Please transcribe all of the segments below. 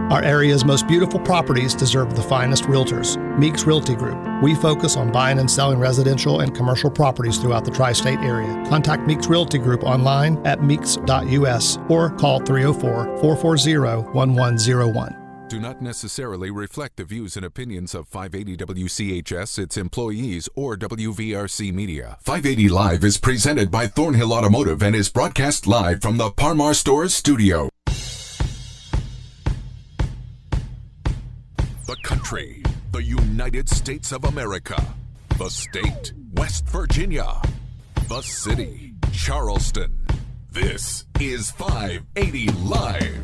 Our area's most beautiful properties deserve the finest realtors. Meeks Realty Group. We focus on buying and selling residential and commercial properties throughout the tri-state area. Contact Meeks Realty Group online at meeks.us or call 304-440-1101. Do not necessarily reflect the views and opinions of 580 WCHS, its employees, or WVRC Media. 580 Live is presented by Thornhill Automotive and is broadcast live from the Parmar Stores studio. The country, the United States of America. The state, West Virginia. The city, Charleston. This is 580 Live.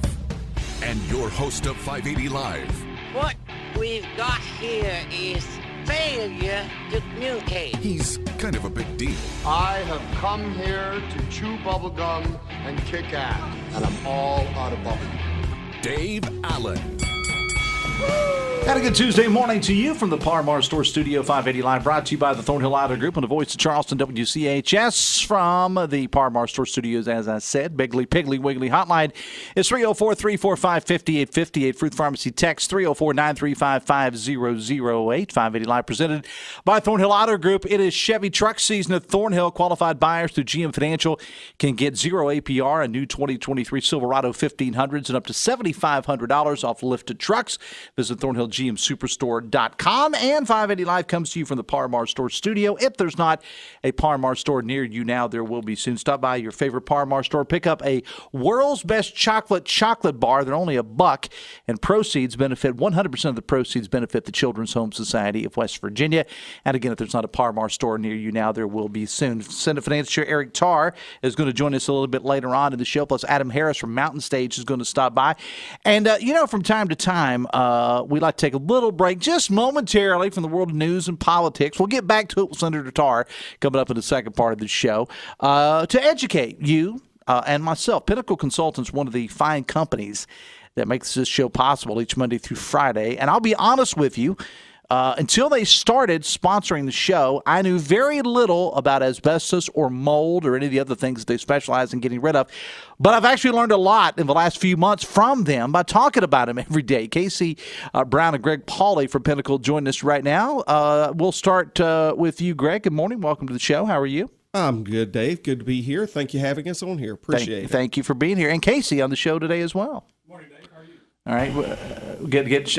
And your host of 580 Live. What we've got here is failure to communicate. He's kind of a big deal. I have come here to chew bubblegum and kick ass, and I'm all out of bubblegum. Dave Allen. Had a good Tuesday morning to you from the Parmar Store Studio. 580 Live, brought to you by the Thornhill Auto Group and the voice of Charleston, WCHS. From the Parmar Store Studios, as I said, Biggly Piggly Wiggly hotline is 304-345-5858. Fruit Pharmacy text 304-935-5008. 580 Live presented by Thornhill Auto Group. It is Chevy truck season at Thornhill. Qualified buyers through GM Financial can get 0 APR and new 2023 Silverado 1500s and up to $7,500 off lifted trucks. Visit ThornhillGMSuperstore.com. And 580 Live comes to you from the Parmar Store Studio. If there's not a Parmar store near you now, there will be soon. Stop by your favorite Parmar store. Pick up a World's Best Chocolate bar. They're only $1, and proceeds benefit 100% of the proceeds benefit the Children's Home Society of West Virginia. And again, if there's not a Parmar store near you now, there will be soon. Senate Finance Chair Eric Tarr is going to join us a little bit later on in the show. Plus, Adam Harris from Mountain Stage is going to stop by. And, from time to time, we like to take a little break just momentarily from the world of news and politics. We'll get back to it with Senator Tarr coming up in the second part of the show to educate you and myself. Pinnacle Consultants, one of the fine companies that makes this show possible each Monday through Friday. And I'll be honest with you, until they started sponsoring the show, I knew very little about asbestos or mold or any of the other things that they specialize in getting rid of. But I've actually learned a lot in the last few months from them by talking about them every day. Casey Brown and Greg Pauley from Pinnacle join us right now. We'll start with you, Greg. Good morning. Welcome to the show. How are you? I'm good, Dave. Good to be here. Thank you for having us on here. Appreciate it. Thank you for being here. And Casey on the show today as well. Morning, Dave. How are you? All right.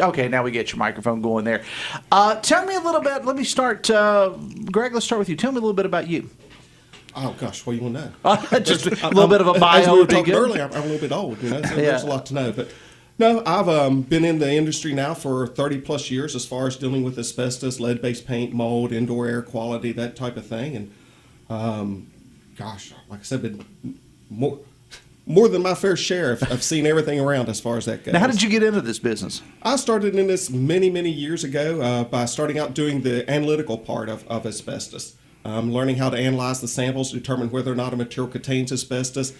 Okay, now we get your microphone going there. Tell me a little bit. Let me start. Greg, let's start with you. Tell me a little bit about you. Oh, gosh. What do you want to know? Just a little bit of a bio. As we were talking earlier, I'm a little bit old, so there's a lot to know. But no, I've been in the industry now for 30-plus years as far as dealing with asbestos, lead-based paint, mold, indoor air quality, that type of thing. And, like I said, been more than my fair share. I've seen everything around as far as that goes. Now, how did you get into this business? I started in this many, many years ago by starting out doing the analytical part of asbestos, learning how to analyze the samples, determine whether or not a material contains asbestos,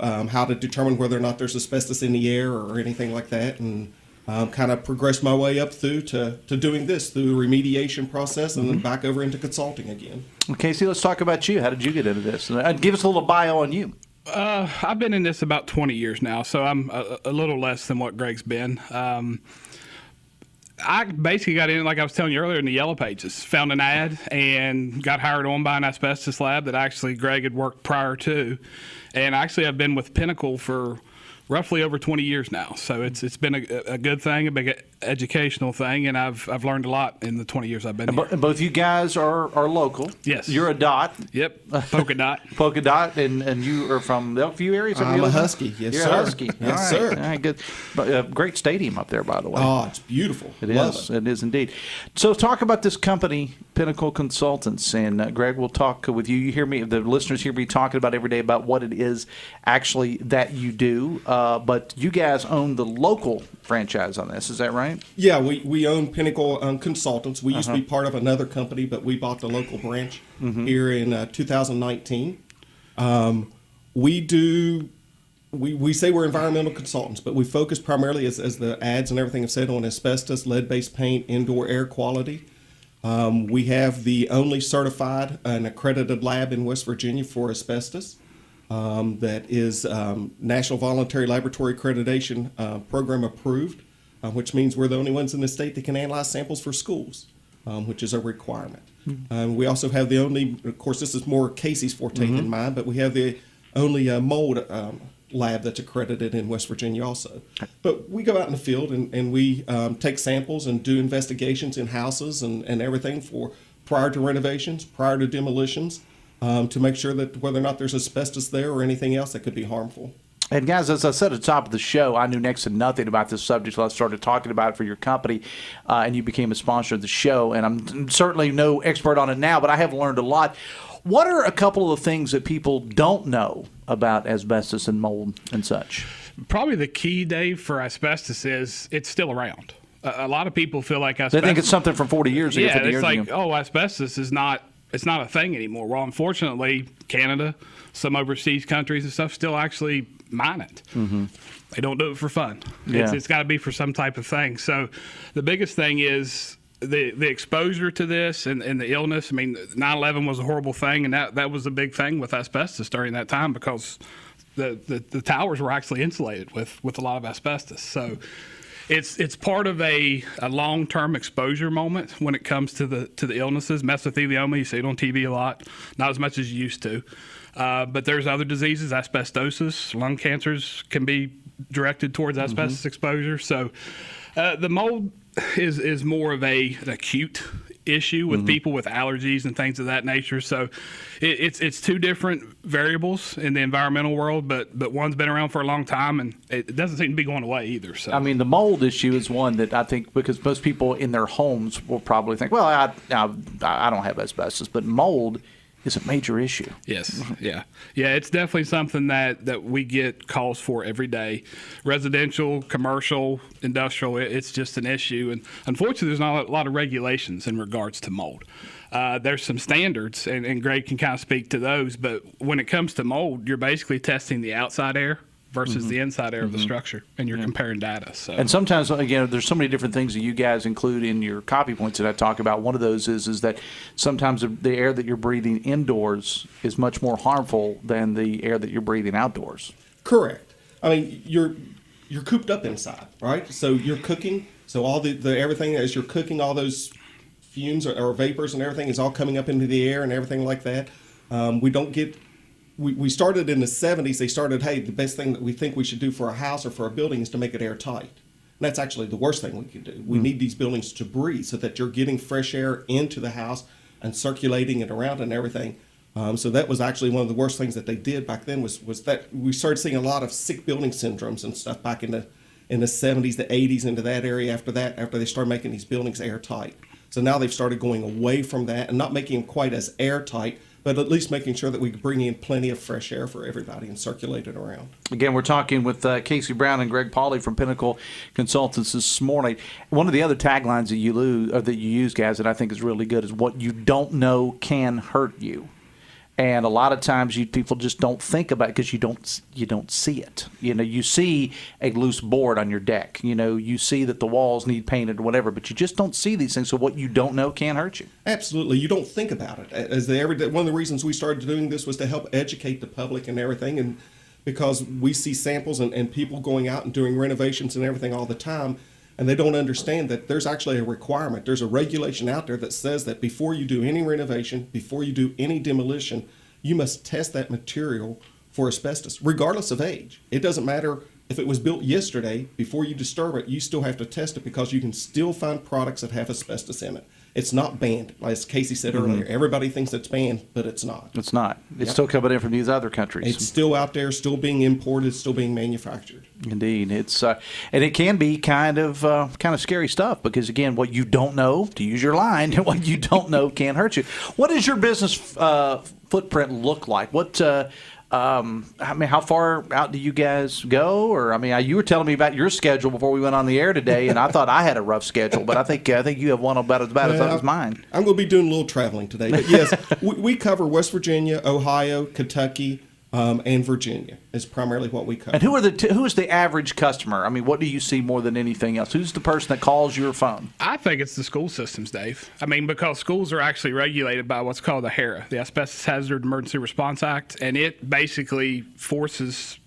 how to determine whether or not there's asbestos in the air or anything like that, and kind of progressed my way up through to doing this through the remediation process and then back over into consulting again. Okay, so let's talk about you. How did you get into this? Give us a little bio on you. I've been in this about 20 years now, so I'm a little less than what Greg's been. I basically got in, like I was telling you earlier, in the Yellow Pages. Found an ad and got hired on by an asbestos lab that actually Greg had worked prior to. And actually I've been with Pinnacle for roughly over 20 years now. So it's been a good thing, a big educational thing, and I've learned a lot in the 20 years I've been here. And both you guys are local. Yes. You're a Dot. Yep, Polka Dot. Polka Dot, and you are from the Elkview area? I'm a Husky, yes, You're sir. A Husky. Yes, all right. sir. All right, good. Great stadium up there, by the way. Oh, it's beautiful. It Love is. It is indeed. So talk about this company, Pinnacle Consultants, and Greg, we'll talk with you. You hear me, the listeners hear me talking about every day about what it is actually that you do, but you guys own the local franchise on this. Is that right? Yeah, we own Pinnacle Consultants. We used to be part of another company, but we bought the local branch here in 2019. We say we're environmental consultants, but we focus primarily, as the ads and everything have said, on asbestos, lead-based paint, indoor air quality. We have the only certified and accredited lab in West Virginia for asbestos. That is National Voluntary Laboratory Accreditation Program approved. which means we're the only ones in the state that can analyze samples for schools, which is a requirement. We also have the only, of course, this is more Casey's forte than mine, but we have the only mold lab that's accredited in West Virginia also. But we go out in the field and we take samples and do investigations in houses and everything for prior to renovations, prior to demolitions, to make sure that whether or not there's asbestos there or anything else that could be harmful. And guys, as I said at the top of the show, I knew next to nothing about this subject until I started talking about it for your company, and you became a sponsor of the show. And I'm certainly no expert on it now, but I have learned a lot. What are a couple of the things that people don't know about asbestos and mold and such? Probably the key, Dave, for asbestos is it's still around. A lot of people feel like asbestos. They think it's something from 40 years ago, 50 years ago. Yeah, it's like, oh, asbestos is not a thing anymore. Well, unfortunately, Canada, some overseas countries and stuff still actually mine it. They don't do it for fun. Yeah. It's got to be for some type of thing. So the biggest thing is the exposure to this and the illness. I mean, 9/11 was a horrible thing, and that was a big thing with asbestos during that time because the towers were actually insulated with a lot of asbestos. So it's part of a long-term exposure moment when it comes to the illnesses. Mesothelioma, you see it on TV a lot, not as much as you used to. But there's other diseases, asbestosis, lung cancers can be directed towards asbestos exposure. So the mold is more of an acute issue with people with allergies and things of that nature. So it's two different variables in the environmental world, but one's been around for a long time, and it doesn't seem to be going away either. So I mean, the mold issue is one that I think, because most people in their homes will probably think, well, I don't have asbestos, but mold is a major issue. Yes. Yeah. It's definitely something that we get calls for every day. Residential, commercial, industrial, it's just an issue. And unfortunately, there's not a lot of regulations in regards to mold. There's some standards, and Greg can kind of speak to those. But when it comes to mold, you're basically testing the outside air versus the inside air of the structure, and you're comparing data. So. And sometimes, again, there's so many different things that you guys include in your copy points that I talk about. One of those is that sometimes the air that you're breathing indoors is much more harmful than the air that you're breathing outdoors. Correct. I mean, you're cooped up inside, right? So you're cooking. So all the everything as you're cooking, all those fumes or vapors and everything is all coming up into the air and everything like that. We don't get. We started in the 70s. They started, hey, the best thing that we think we should do for a house or for a building is to make it airtight. And that's actually the worst thing we can do. We need these buildings to breathe so that you're getting fresh air into the house and circulating it around and everything. So that was actually one of the worst things that they did back then was that we started seeing a lot of sick building syndromes and stuff back in the 70s, the 80s, into that area after they started making these buildings airtight. So now they've started going away from that and not making them quite as airtight, but at least making sure that we bring in plenty of fresh air for everybody and circulate it around. Again, we're talking with Casey Brown and Greg Pauly from Pinnacle Consultants this morning. One of the other taglines that you use, guys, that I think is really good is what you don't know can hurt you. And a lot of times people just don't think about it because you don't see it. You see a loose board on your deck. You see that the walls need painted or whatever, but you just don't see these things. So what you don't know can hurt you. Absolutely. You don't think about it. One of the reasons we started doing this was to help educate the public and everything. And because we see samples and people going out and doing renovations and everything all the time, and they don't understand that there's actually a requirement. There's a regulation out there that says that before you do any renovation, before you do any demolition, you must test that material for asbestos, regardless of age. It doesn't matter if it was built yesterday. Before you disturb it, you still have to test it because you can still find products that have asbestos in it. It's not banned. As Casey said earlier, everybody thinks it's banned, but it's not. It's not. It's still coming in from these other countries. It's still out there, still being imported, still being manufactured. Indeed. It's and it can be kind of scary stuff because, again, what you don't know, to use your line, what you don't know can hurt you. What does your business footprint look like? What how far out do you guys go? Or you were telling me about your schedule before we went on the air today, and I thought I had a rough schedule, but I think you have one about as bad as mine. I'm going to be doing a little traveling today, but yes, we cover West Virginia, Ohio, Kentucky, and Virginia is primarily what we cover. And who is the average customer? What do you see more than anything else? Who's the person that calls your phone? I think it's the school systems, Dave. Because schools are actually regulated by what's called the HERA, the Asbestos Hazard Emergency Response Act, and it basically forces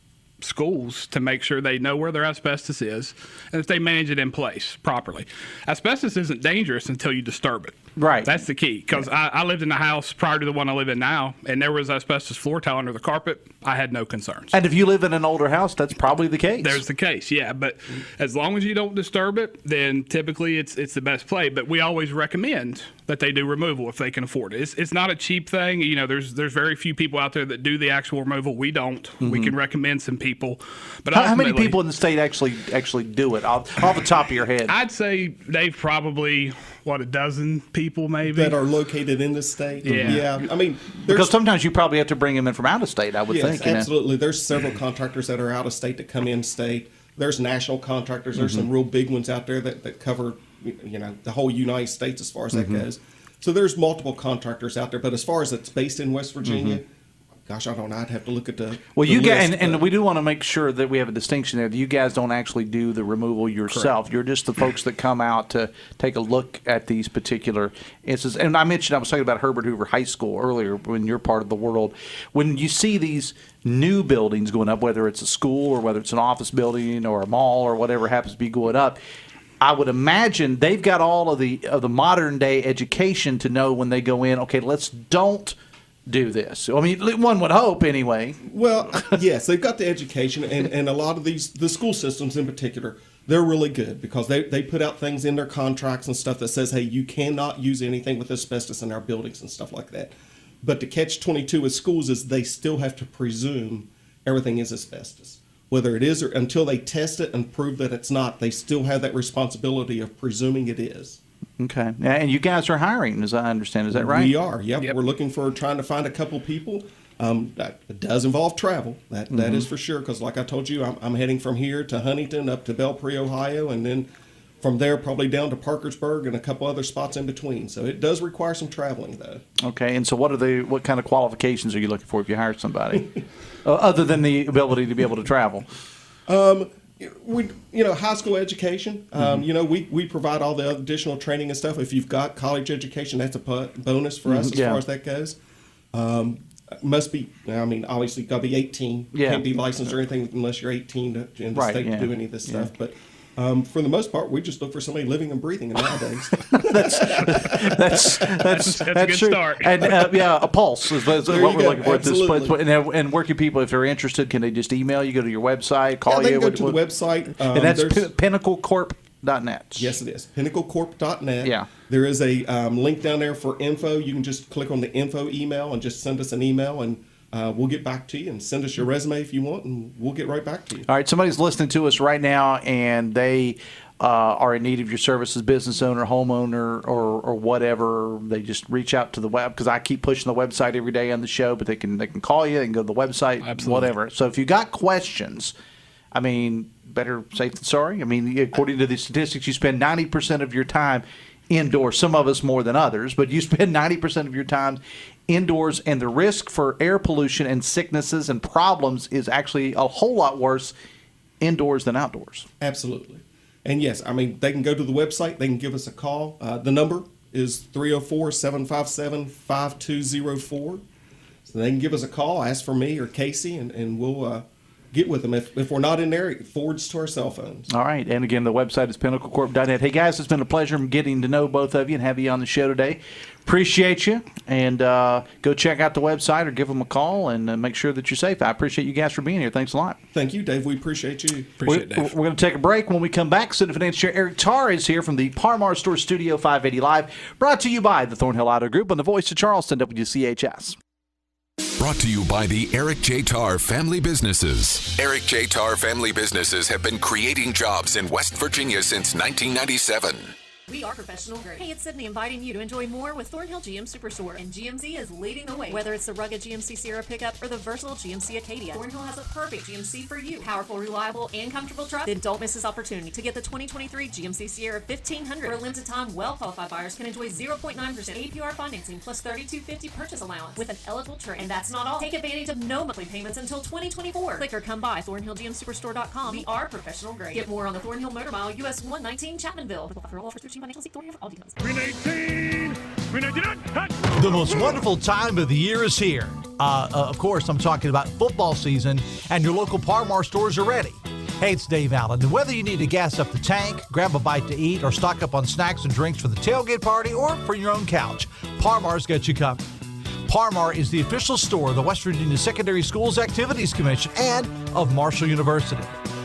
schools to make sure they know where their asbestos is and if they manage it in place properly. Asbestos isn't dangerous until you disturb it. Right. That's the key. Because I lived in a house prior to the one I live in now, and there was asbestos floor tile under the carpet. I had no concerns. And if you live in an older house, that's probably the case. There's the case, yeah. But as long as you don't disturb it, then typically it's the best play. But we always recommend that they do removal if they can afford it. It's not a cheap thing. You know, there's very few people out there that do the actual removal. We don't. We can recommend some people. But how many people in the state actually do it off the top of your head? I'd say they've probably, a dozen people maybe that are located in the state. Yeah. I mean, because sometimes you probably have to bring them in from out of state, I would think. Yes, absolutely. There's several contractors that are out of state that come in state. There's national contractors. There's some real big ones out there that cover, the whole United States as far as that goes. So there's multiple contractors out there. But as far as it's based in West Virginia, gosh, I don't know. I'd have to look at the. Well, you list, guys, and we do want to make sure that we have a distinction there. That you guys don't actually do the removal yourself. Correct. You're just the folks that come out to take a look at these particular instances. And I was talking about Herbert Hoover High School earlier when you're part of the world. When you see these new buildings going up, whether it's a school or whether it's an office building or a mall or whatever happens to be going up, I would imagine they've got all of the modern day education to know when they go in. Okay, don't do this. I mean, one would hope anyway. Well, yes, they've got the education, and a lot of the school systems in particular, they're really good because they put out things in their contracts and stuff that says, hey, you cannot use anything with asbestos in our buildings and stuff like that. But the catch-22 with schools is they still have to presume everything is asbestos. Whether it is or until they test it and prove that it's not, they still have that responsibility of presuming it is. Okay. And you guys are hiring, as I understand. Is that right? We are, yep. We're looking for trying to find a couple people. That does involve travel. That is for sure, because like I told you, I'm heading from here to Huntington up to Belpre, Ohio, and then from there probably down to Parkersburg and a couple other spots in between. So it does require some traveling, though. Okay. And so what kind of qualifications are you looking for if you hire somebody, other than the ability to be able to travel? High school education. We provide all the additional training and stuff. If you've got college education, that's a bonus for us as far as that goes. Must be. Obviously, got to be 18. Yeah. Can't be licensed or anything unless you're 18 in the state to do any of this stuff. But for the most part, we just look for somebody living and breathing nowadays. that's a good true. start. And a pulse is what we're looking for at this point. And where can people, if they're interested, can they just email you, go to your website, call you? You? They can go to the website. And that's pinnaclecorp.net. Yes, it is. Pinnaclecorp.net. Yeah. There is a link down there for info. You can just click on the info email and just send us an email, and we'll get back to you, and send us your resume if you want, and we'll get right back to you. All right, somebody's listening to us right now, and they are in need of your services, business owner, homeowner, or whatever. They just reach out to the web, because I keep pushing the website every day on the show, but they can call you, they can go to the website, Absolutely. Whatever. So if you got questions, better safe than sorry. According to the statistics, you spend 90% of your time indoors, some of us more than others, but you spend 90% of your time indoors, and the risk for air pollution and sicknesses and problems is actually a whole lot worse indoors than outdoors. Absolutely. And yes, they can go to the website, they can give us a call. The number is 304-757-5204. So they can give us a call, ask for me or Casey, and we'll get with them. If we're not in there, it forwards to our cell phones. All right. And again, the website is pinnaclecorp.net. Hey, guys, it's been a pleasure getting to know both of you and have you on the show today. Appreciate you. And go check out the website or give them a call and make sure that you're safe. I appreciate you guys for being here. Thanks a lot. Thank you, Dave. We appreciate you. Appreciate it, Dave. We're going to take a break. When we come back, City Finance Chair Eric Tarr is here from the Parmar Store Studio 580 Live, brought to you by the Thornhill Auto Group and the Voice of Charleston, WCHS. Brought to you by the Eric J. Tarr Family Businesses. Eric J. Tarr Family Businesses have been creating jobs in West Virginia since 1997. We are professional grade. Hey, it's Sydney inviting you to enjoy more with Thornhill GM Superstore, and GMC is leading the way. Whether it's the rugged GMC Sierra pickup or the versatile GMC Acadia, Thornhill has a perfect GMC for you. Powerful, reliable, and comfortable truck. Then don't miss this opportunity to get the 2023 GMC Sierra 1500. For a limited time, well-qualified buyers can enjoy 0.9% APR financing plus $32.50 purchase allowance with an eligible trade. And that's not all. Take advantage of no monthly payments until 2024. Click or come by ThornhillGMSuperstore.com. We are professional grade. Get more on the Thornhill Motor Mile, US 119 Chapmanville. For all offers through financial seek Thornhill for all details. Green 18, The most wonderful time of the year is here. Of course, I'm talking about football season, and your local Par-Mar stores are ready. Hey, it's Dave Allen, and whether you need to gas up the tank, grab a bite to eat, or stock up on snacks and drinks for the tailgate party or for your own couch, Par-Mar's got you covered. Par-Mar is the official store of the West Virginia Secondary Schools Activities Commission and of Marshall University.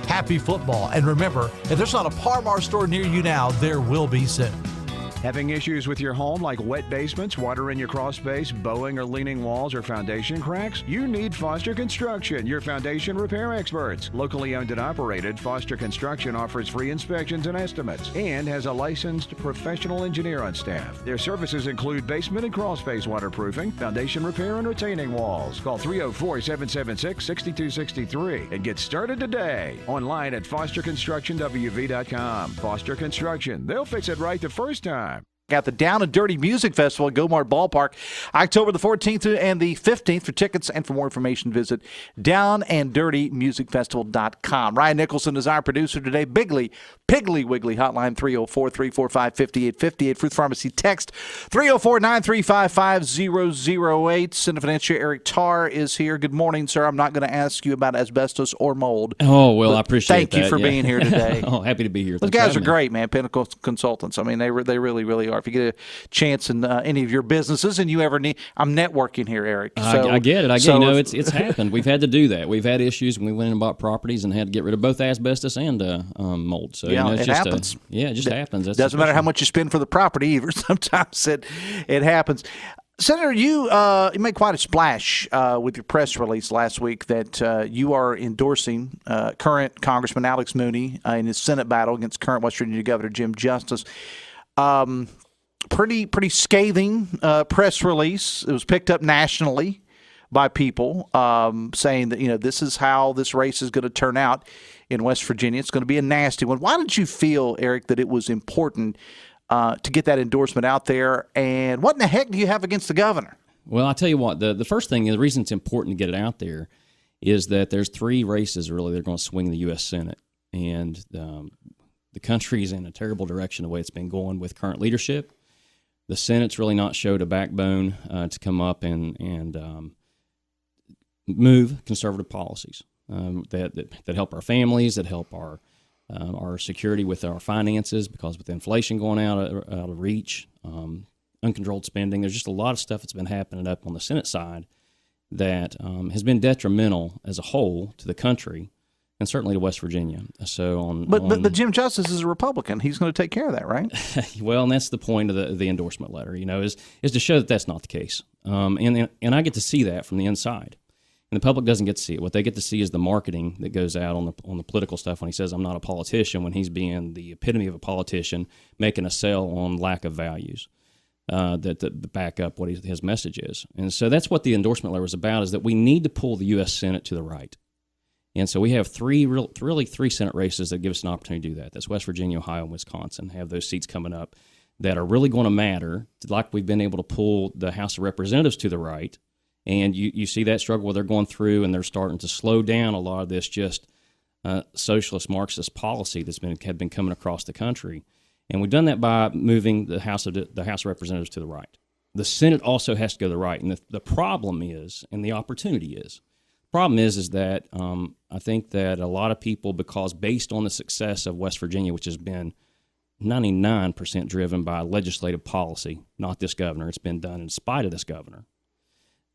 Happy football, and remember, if there's not a Par-Mar store near you now, there will be soon. Having issues with your home like wet basements, water in your crawl space, bowing or leaning walls, or foundation cracks? You need Foster Construction, your foundation repair experts. Locally owned and operated, Foster Construction offers free inspections and estimates and has a licensed professional engineer on staff. Their services include basement and crawl space waterproofing, foundation repair, and retaining walls. Call 304-776-6263 and get started today. Online at fosterconstructionwv.com. Foster Construction. They'll fix it right the first time. Got the Down and Dirty Music Festival at Gomart Ballpark, October the 14th and the 15th. For tickets and for more information, visit downanddirtymusicfestival.com. Ryan Nicholson is our producer today. Piggly Wiggly hotline 304-345-5858. Fruit Pharmacy text 304-935-5008. Senator Financier Eric Tarr is here. Good morning, sir. I'm not going to ask you about asbestos or mold. Oh, well, I appreciate that. Thank you for being here today. Oh, happy to be here. Those guys are great, man. Pinnacle Consultants. I mean, they really, really are. If you get a chance in any of your businesses and you ever need, I'm networking here, Eric. So, I get it. It's happened. We've had to do that. We've had issues when we went in and bought properties and had to get rid of both asbestos and mold. So yeah, it just happens. It just happens. That's doesn't matter how much you spend for the property either. Sometimes it happens. Senator, you made quite a splash with your press release last week that you are endorsing current Congressman Alex Mooney in his Senate battle against current West Virginia Governor Jim Justice. Pretty scathing press release. It was picked up nationally by people saying that this is how this race is going to turn out in West Virginia. It's going to be a nasty one. Why did you feel, Eric, that it was important to get that endorsement out there? And what in the heck do you have against the governor? Well, I'll tell you what. The first thing, the reason it's important to get it out there is that there's three races really that are going to swing the U.S. Senate, and the country's in a terrible direction the way it's been going with current leadership. The Senate's really not showed a backbone to come up and move conservative policies that help our families, that help our security with our finances, because with inflation going out of reach, uncontrolled spending, there's just a lot of stuff that's been happening up on the Senate side that has been detrimental as a whole to the country and certainly to West Virginia. So But Jim Justice is a Republican. He's going to take care of that, right? Well, and that's the point of the endorsement letter, is to show that that's not the case. And I get to see that from the inside. And the public doesn't get to see it. What they get to see is the marketing that goes out on the political stuff when he says, I'm not a politician, when he's being the epitome of a politician, making a sell on lack of values that back up what his message is. And so that's what the endorsement letter was about, is that we need to pull the U.S. Senate to the right. And so we have three Senate races that give us an opportunity to do that. That's West Virginia, Ohio, and Wisconsin. Have those seats coming up that are really going to matter, like we've been able to pull the House of Representatives to the right. And you see that struggle where they're going through and they're starting to slow down a lot of this just socialist Marxist policy that's had been coming across the country. And we've done that by moving the House of Representatives to the right. The Senate also has to go to the right. And the problem is, and the opportunity is, is that I think that a lot of people, because based on the success of West Virginia, which has been 99% driven by legislative policy, not this governor, it's been done in spite of this governor,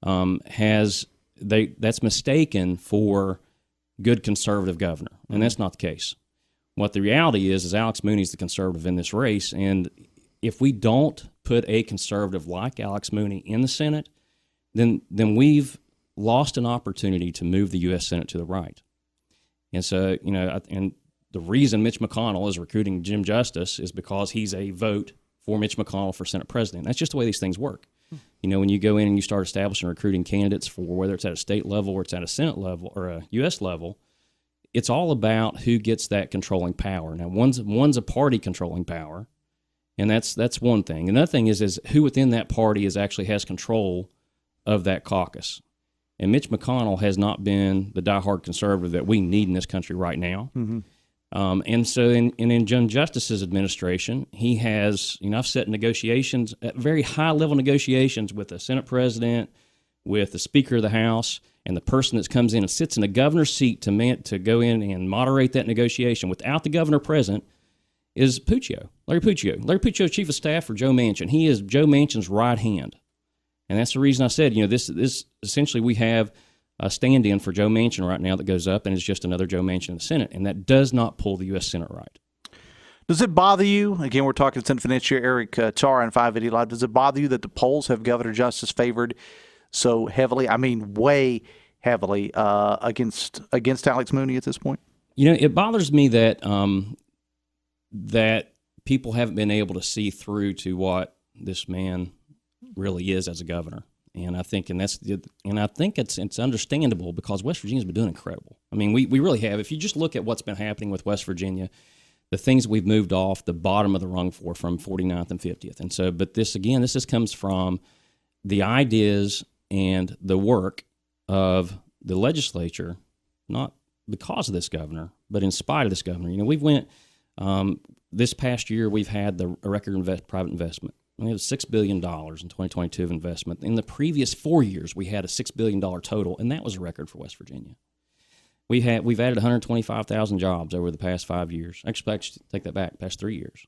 that's mistaken for good conservative governor, and that's not the case. What the reality is Alex Mooney's the conservative in this race, and if we don't put a conservative like Alex Mooney in the Senate, then we've lost an opportunity to move the U.S. Senate to the right. And so, and the reason Mitch McConnell is recruiting Jim Justice is because he's a vote for Mitch McConnell for Senate president. That's just the way these things work. When you go in and you start establishing recruiting candidates for whether it's at a state level or it's at a Senate level or a U.S. level, it's all about who gets that controlling power. Now, one's a party controlling power, and that's one thing. Another thing is who within that party actually has control of that caucus. And Mitch McConnell has not been the diehard conservative that we need in this country right now. Mm-hmm. And so in Jim Justice's administration, he has, I've sat in negotiations, at very high-level negotiations with the Senate president, with the Speaker of the House, and the person that comes in and sits in the governor's seat to go in and moderate that negotiation without the governor present is Puccio, Larry Puccio. Larry Puccio, Chief of Staff for Joe Manchin. He is Joe Manchin's right hand. And that's the reason I said, this essentially we have a stand-in for Joe Manchin right now that goes up, and it's just another Joe Manchin in the Senate, and that does not pull the U.S. Senate right. Does it bother you? Again, we're talking to Senate Financier Eric Tarr on 580 Live. Does it bother you that the polls have Governor Justice favored so heavily? I mean, way heavily against Alex Mooney at this point? It bothers me that that people haven't been able to see through to what this man really is as a governor. And I think, it's understandable because West Virginia's been doing incredible. I mean, we really have. If you just look at what's been happening with West Virginia, the things we've moved off the bottom of the rung from 49th and 50th. And so, but this just comes from the ideas and the work of the legislature, not because of this governor, but in spite of this governor. We've went, this past year, we've had a record private investment. We have $6 billion in 2022 of investment. In the previous 4 years, we had a $6 billion total, and that was a record for West Virginia. We've added 125,000 jobs over the past 5 years. Actually, take that back, past 3 years.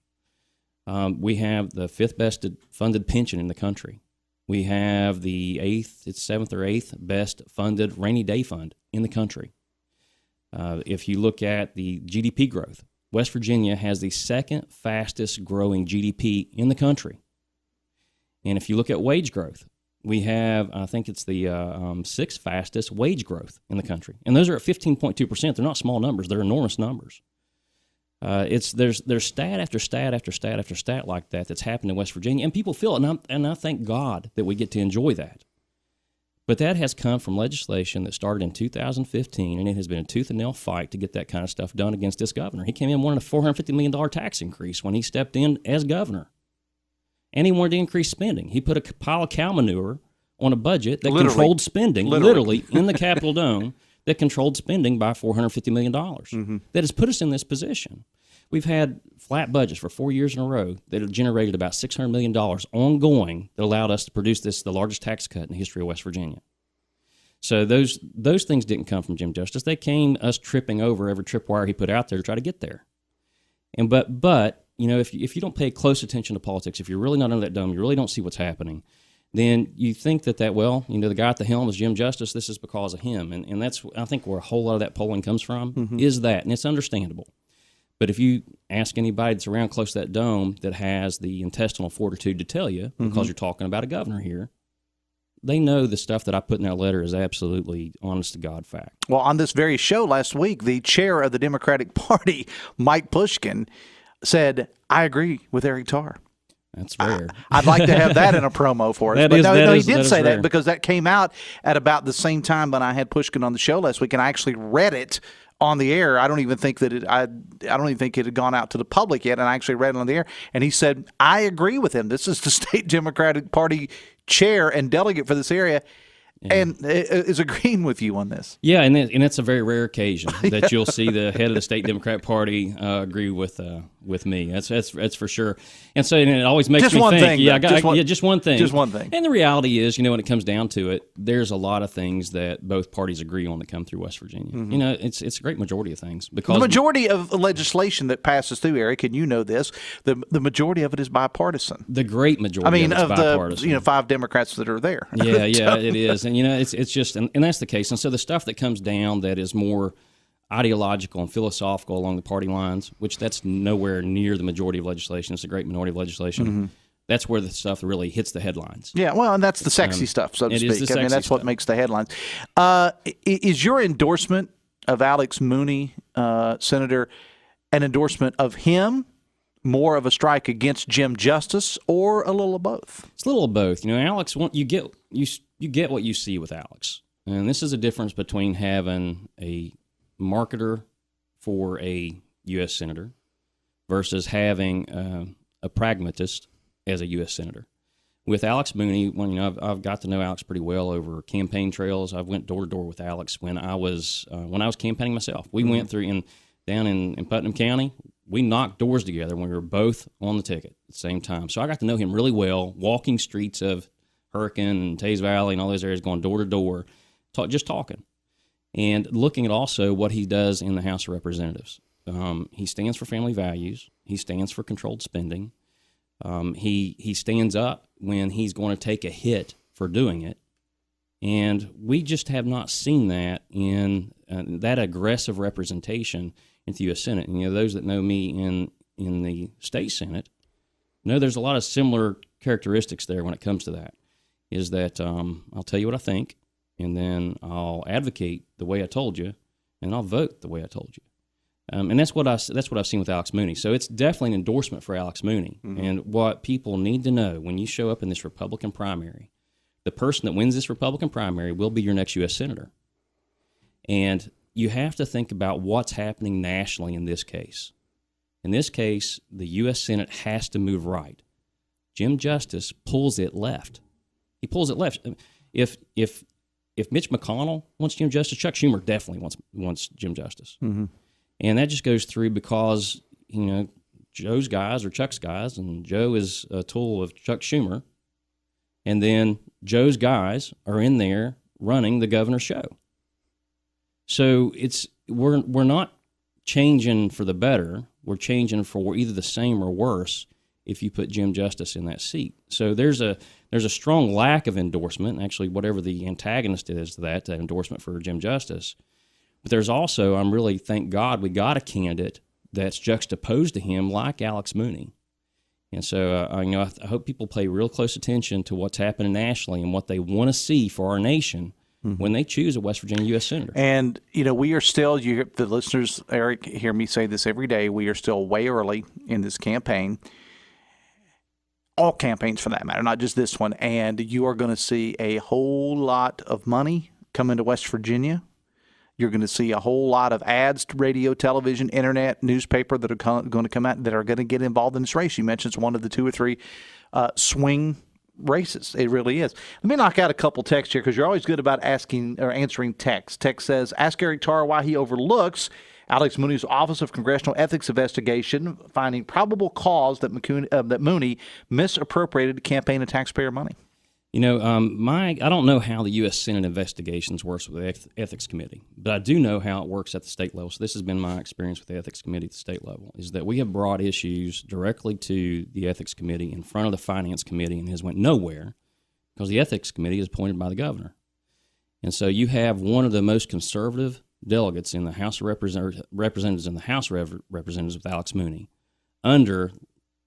We have the fifth best funded pension in the country. We have the seventh or eighth best funded rainy day fund in the country. If you look at the GDP growth, West Virginia has the second fastest growing GDP in the country. And if you look at wage growth, we have, I think it's the sixth fastest wage growth in the country. And those are at 15.2%. They're not small numbers. They're enormous numbers. There's stat after stat after stat after stat like that that's happened in West Virginia, and people feel it, and I thank God that we get to enjoy that. But that has come from legislation that started in 2015, and it has been a tooth and nail fight to get that kind of stuff done against this governor. He came in wanting a $450 million tax increase when he stepped in as governor. And he wanted to increase spending. He put a pile of cow manure on a budget that controlled spending, literally in the Capitol Dome, that controlled spending by $450 million. Mm-hmm. That has put us in this position. We've had flat budgets for 4 years in a row that have generated about $600 million ongoing that allowed us to produce the largest tax cut in the history of West Virginia. So those things didn't come from Jim Justice. They came us tripping over every tripwire he put out there to try to get there. And but if you don't pay close attention to politics, if you're really not under that dome, you really don't see what's happening, then you think that the guy at the helm is Jim Justice, this is because of him. And that's, I think, where a whole lot of that polling comes from, is that. And it's understandable. But if you ask anybody that's around close to that dome that has the intestinal fortitude to tell you, because you're talking about a governor here, they know the stuff that I put in that letter is absolutely honest-to-God fact. Well, on this very show last week, the chair of the Democratic Party, Mike Pushkin, said, I agree with Eric Tarr. That's rare. I'd like to have that in a promo for us. He did say that because that came out at about the same time when I had Pushkin on the show last week, and I actually read it on the air. I don't even think that I don't even think it had gone out to the public yet, and I actually read it on the air. And he said, I agree with him. This is the state Democratic Party chair and delegate for this area. Yeah. And is agreeing with you on this. Yeah, and it's a very rare occasion that you'll see the head of the state Democratic Party agree with me. That's for sure. And so it always makes me think. Just one thing. Just one thing. And the reality is, when it comes down to it, there's a lot of things that both parties agree on that come through West Virginia. Mm-hmm. It's a great majority of things because the majority of legislation that passes through, Eric, and you know this, the majority of it is bipartisan. The great majority. Of bipartisan. The 5 Democrats that are there. Yeah, it is. And it's just, and that's the case. And so the stuff that comes down that is more ideological and philosophical along the party lines, which that's nowhere near the majority of legislation. It's a great minority of legislation. Mm-hmm. That's where the stuff really hits the headlines. Yeah, well, and that's the sexy stuff, so to speak. That's what makes the headlines. Is your endorsement of Alex Mooney, Senator, an endorsement of him, more of a strike against Jim Justice, or a little of both? It's a little of both. Alex, you get what you see with Alex. And this is a difference between having a marketer for a U.S. senator versus having a pragmatist as a U.S. senator. With Alex Mooney, I've got to know Alex pretty well over campaign trails. I went door to door with Alex when I was campaigning myself. We went through, and down in Putnam County, we knocked doors together when we were both on the ticket at the same time. So I got to know him really well, walking streets of Hurricane and Taze Valley and all those areas, going door to door, just talking. And looking at also what he does in the House of Representatives. He stands for family values. He stands for controlled spending. He stands up when he's going to take a hit for doing it. And we just have not seen that in that aggressive representation in the U.S. Senate. And, those that know me in the state Senate know there's a lot of similar characteristics there when it comes to that, is that I'll tell you what I think, and then I'll advocate the way I told you, and I'll vote the way I told you. And that's what I've seen with Alex Mooney. So it's definitely an endorsement for Alex Mooney. Mm-hmm. And what people need to know when you show up in this Republican primary, the person that wins this Republican primary will be your next U.S. Senator. And you have to think about what's happening nationally in this case. In this case, the U.S. Senate has to move right. Jim Justice pulls it left. He pulls it left. If Mitch McConnell wants Jim Justice, Chuck Schumer definitely wants Jim Justice. Mm-hmm. And that just goes through because, Joe's guys are Chuck's guys, and Joe is a tool of Chuck Schumer. And then Joe's guys are in there running the governor's show. So we're not changing for the better. We're changing for either the same or worse if you put Jim Justice in that seat. So there's a strong lack of endorsement, actually, whatever the antagonist is to that endorsement for Jim Justice. But there's also, I'm really, thank God, we got a candidate that's juxtaposed to him like Alex Mooney. And so, I hope people pay real close attention to what's happening nationally and what they want to see for our nation when they choose a West Virginia U.S. Senator. And, we are still, the listeners, Eric, hear me say this every day, we are still way early in this campaign. All campaigns for that matter, not just this one. And you are going to see a whole lot of money come into West Virginia. You're going to see a whole lot of ads, radio, television, internet, newspaper that are going to come out that are going to get involved in this race. You mentioned it's one of the 2 or 3 swing races. It really is. Let me knock out a couple texts here because you're always good about asking or answering texts. Text says, ask Eric Tarr why he overlooks Alex Mooney's Office of Congressional Ethics investigation, finding probable cause that Mooney misappropriated campaign and taxpayer money. I don't know how the U.S. Senate investigations works with the Ethics Committee, but I do know how it works at the state level. So this has been my experience with the Ethics Committee at the state level, is that we have brought issues directly to the Ethics Committee in front of the Finance Committee and has went nowhere because the Ethics Committee is appointed by the governor. And so you have one of the most conservative delegates in the House of Representatives and the House of Representatives with Alex Mooney under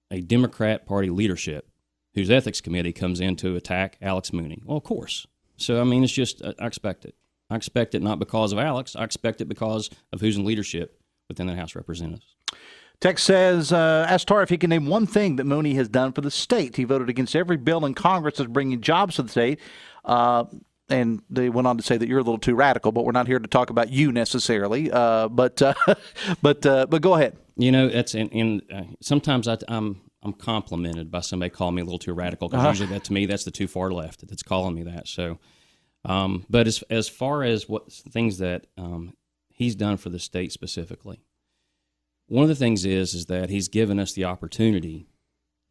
a Democrat Party leadership whose ethics committee comes in to attack Alex Mooney. Well, of course. So, it's just, I expect it. I expect it not because of Alex. I expect it because of who's in leadership within the House of Representatives. Text says, ask Tarr if he can name one thing that Mooney has done for the state. He voted against every bill in Congress that's bringing jobs to the state. And they went on to say that you're a little too radical, but we're not here to talk about you necessarily. But go ahead. That's sometimes I'm complimented by somebody calling me a little too radical because usually to me that's the too far left that's calling me that. So, but as far as what things that he's done for the state specifically, one of the things is that he's given us the opportunity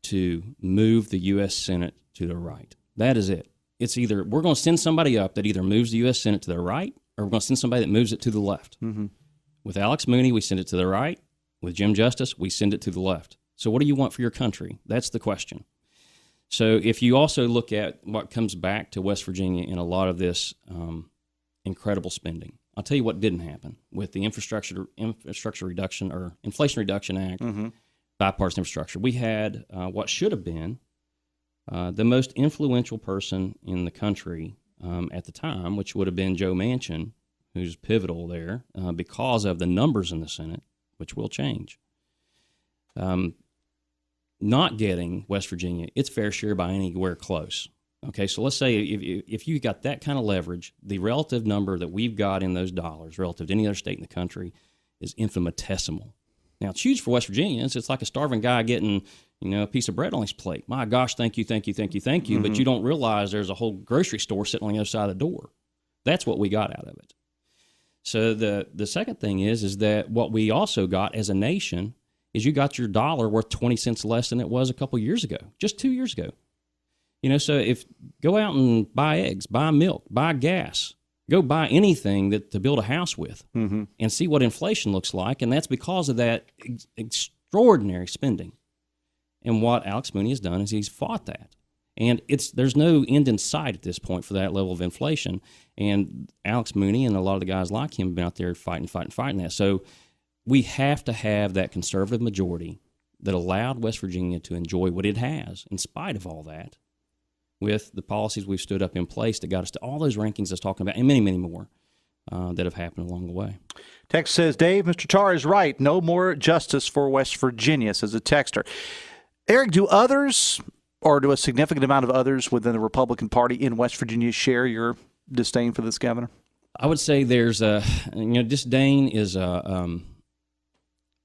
to move the U.S. Senate to the right. That is it. It's either we're going to send somebody up that either moves the U.S. Senate to the right, or we're going to send somebody that moves it to the left. Mm-hmm. With Alex Mooney, we send it to the right. With Jim Justice, we send it to the left. So what do you want for your country? That's the question. So if you also look at what comes back to West Virginia in a lot of this incredible spending, I'll tell you what didn't happen with the Infrastructure Reduction or Inflation Reduction Act, bipartisan infrastructure. We had what should have been the most influential person in the country at the time, which would have been Joe Manchin, who's pivotal there because of the numbers in the Senate, which will change. Not getting West Virginia its fair share by anywhere close. Okay, so let's say if you got that kind of leverage, the relative number that we've got in those dollars relative to any other state in the country is infinitesimal. Now, it's huge for West Virginians. It's like a starving guy getting, a piece of bread on his plate. My gosh, thank you. Mm-hmm. But you don't realize there's a whole grocery store sitting on the other side of the door. That's what we got out of it. So the second thing is that what we also got as a nation is you got your dollar worth 20 cents less than it was a couple years ago, just 2 years ago. So if go out and buy eggs, buy milk, buy gas, go buy anything to build a house with, and see what inflation looks like, and that's because of that extraordinary spending. And what Alex Mooney has done is he's fought that. And there's no end in sight at this point for that level of inflation. And Alex Mooney and a lot of the guys like him have been out there fighting that. So we have to have that conservative majority that allowed West Virginia to enjoy what it has in spite of all that, with the policies we've stood up in place that got us to all those rankings I was talking about and many, many more that have happened along the way. Text says, Dave, Mr. Tarr is right. No more justice for West Virginia, says a texter. Eric, do others, or do a significant amount of others within the Republican Party in West Virginia share your disdain for this governor? I would say there's disdain is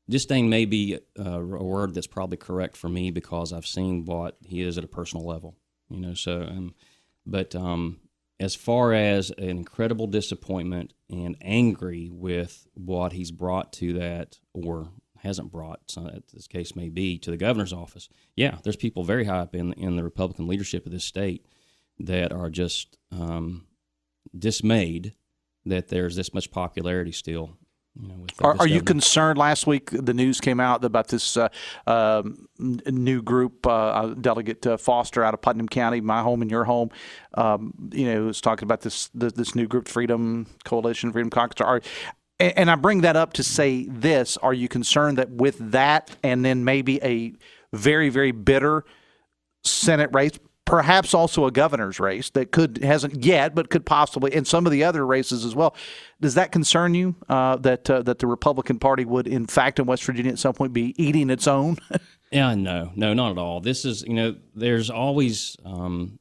disdain may be a word that's probably correct for me because I've seen what he is at a personal level, but as far as an incredible disappointment and angry with what he's brought to that, or hasn't brought, so this case may be, to the governor's office. Yeah, there's people very high up in the Republican leadership of this state that are just dismayed that there's this much popularity still. Are you concerned? Last week, the news came out about this new group, Delegate Foster out of Putnam County, my home and your home. Was talking about this new group, Freedom Coalition, Freedom Caucus. And I bring that up to say this: are you concerned that with that, and then maybe a very, very bitter Senate race, perhaps also a governor's race that hasn't yet, but could possibly, and some of the other races as well. Does that concern you that the Republican Party would, in fact, in West Virginia at some point be eating its own? Yeah, no, not at all. This is, there's always going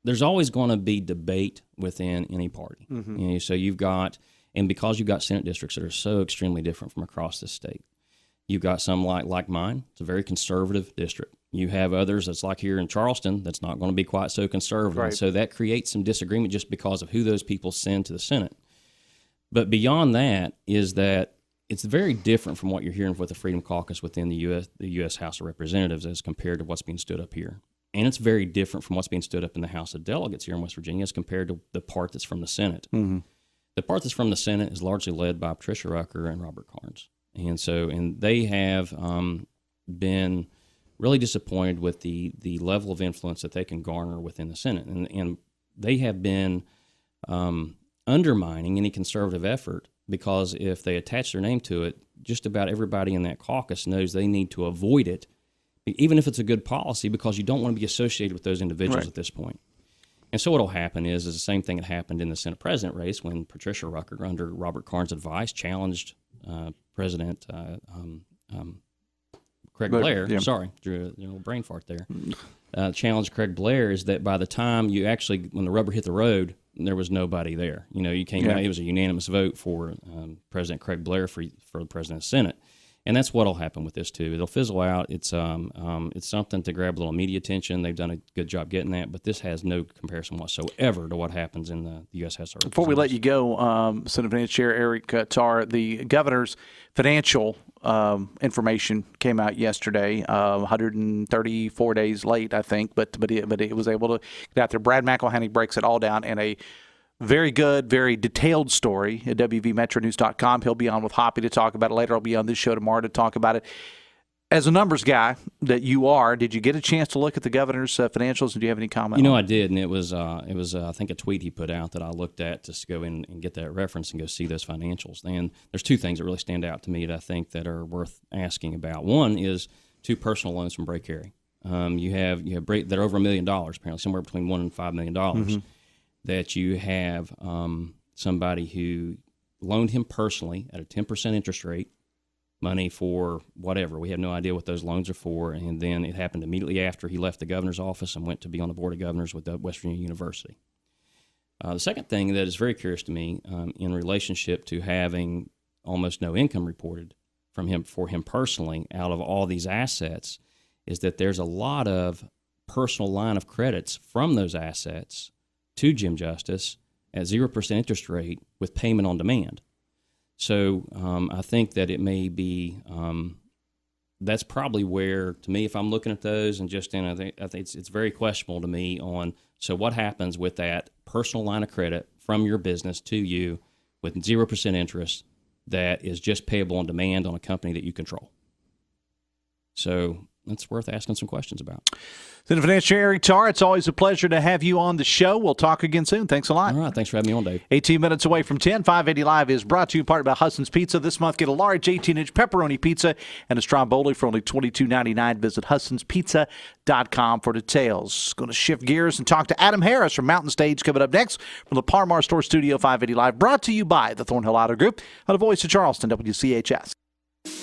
to be debate within any party. Mm-hmm. So you've got, and because you've got Senate districts that are so extremely different from across the state, you've got some like mine. It's a very conservative district. You have others that's like here in Charleston that's not going to be quite so conservative. Right. So that creates some disagreement just because of who those people send to the Senate. But beyond that is that it's very different from what you're hearing with the Freedom Caucus within the U.S. House of Representatives as compared to what's being stood up here. And it's very different from what's being stood up in the House of Delegates here in West Virginia as compared to the part that's from the Senate. Mm-hmm. The part that's from the Senate is largely led by Patricia Rucker and Robert Karnes. And they have been really disappointed with the level of influence that they can garner within the Senate. And they have been undermining any conservative effort because if they attach their name to it, just about everybody in that caucus knows they need to avoid it, even if it's a good policy, because you don't want to be associated with those individuals at this point. And so what will happen is the same thing that happened in the Senate President race when Patricia Rucker, under Robert Karnes' advice, challenged President Craig Blair. Yeah. Sorry, drew a little brain fart there. Challenged Craig Blair is that by the time you actually, when the rubber hit the road, there was nobody there. You came out, it was a unanimous vote for President Craig Blair for the President of the Senate. And that's what will happen with this too. It'll fizzle out. It's something to grab a little media attention. They've done a good job getting that, but this has no comparison whatsoever to what happens in the U.S. House of Representatives. Before we let you go, Senate Finance Chair Eric Tarr, the governor's financial information came out yesterday, 134 days late, I think, but it was able to get out there. Brad McElhenney breaks it all down in a very good, very detailed story at WVMetroNews.com. He'll be on with Hoppy to talk about it later. I'll be on this show tomorrow to talk about it. As a numbers guy that you are, did you get a chance to look at the governor's financials, and do you have any comment? I did, and it was I think a tweet he put out that I looked at just to go in and get that reference and go see those financials. And there's two things that really stand out to me that I think that are worth asking about. One is two personal loans from Bray Carey. You have Bray, they're over $1 million, apparently somewhere between $1 and $5 million. Mm-hmm. That you have somebody who loaned him personally at a 10% interest rate money for whatever. We have no idea what those loans are for. And then it happened immediately after he left the governor's office and went to be on the board of governors with West Virginia University. The second thing that is very curious to me in relationship to having almost no income reported from him for him personally out of all these assets is that there's a lot of personal line of credits from those assets to Jim Justice at 0% interest rate with payment on demand. So I think that it may be that's probably where, to me, if I'm looking at those and just I think it's very questionable to me on, so what happens with that personal line of credit from your business to you with 0% interest that is just payable on demand on a company that you control? So that's worth asking some questions about. Then Financial Eric Tarr, it's always a pleasure to have you on the show. We'll talk again soon. Thanks a lot. All right. Thanks for having me on, Dave. 18 minutes away from 10. 580 Live is brought to you in part by Hudson's Pizza. This month, get a large 18-inch pepperoni pizza and a stromboli for only $22.99. Visit Hudson'sPizza.com for details. Going to shift gears and talk to Adam Harris from Mountain Stage coming up next from the Parmar Store Studio. 580 Live, brought to you by the Thornhill Auto Group on the Voice of Charleston, WCHS.